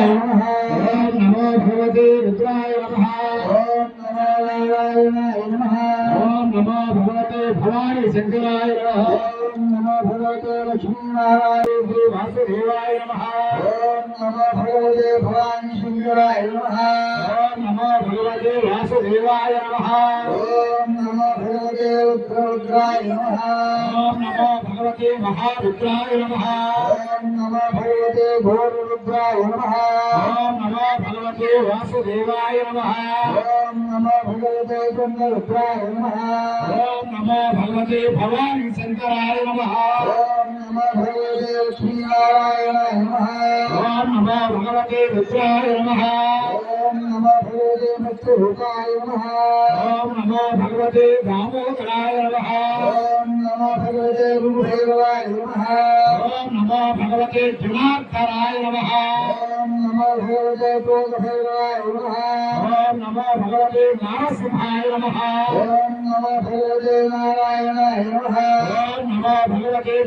नमः ओम नमो भगवते रुद्राय नमः ओम नमो नारायणाय नमः ओम नमो भगवते भवानी शंकराय नमः ओम नमो भगवते लक्ष्मीनारायण श्री वासुदेवाय नमः ओम नमो भगवते भवानी शंकराय नमः ओम नमो भगवते वासुदेवाय नमः ओम नमो भगवते रुद्राय नमः ओम नमो भगवते महारुद्राय नमः ओम नमो भगवते घोररुद्राय नमः ओम नमो भगवते वासुदेवाय नमः ओम नमो भगवते चंद्ररुद्राय नमः ओम नमो भगवते भवानी शंकराय नमः ओम नमो भगवते लक्ष्मीनारायणाय नमः ओम नमो भगवते रुद्राय नमः ओम नमो भगवते मत्स्यभूताय नमः ओम नमो भगवते दामोदराय नमः ओम नमो भगवते गुरुभैरवाय नमः ओम नमो भगवते जनार्दनाय नमः ओम नमो भगवते गोपभैरवाय नमः ओम नमो भगवते नारसिंहाय नमः ओम नमो भगवते नारायणाय नमः ओम नमो भगवते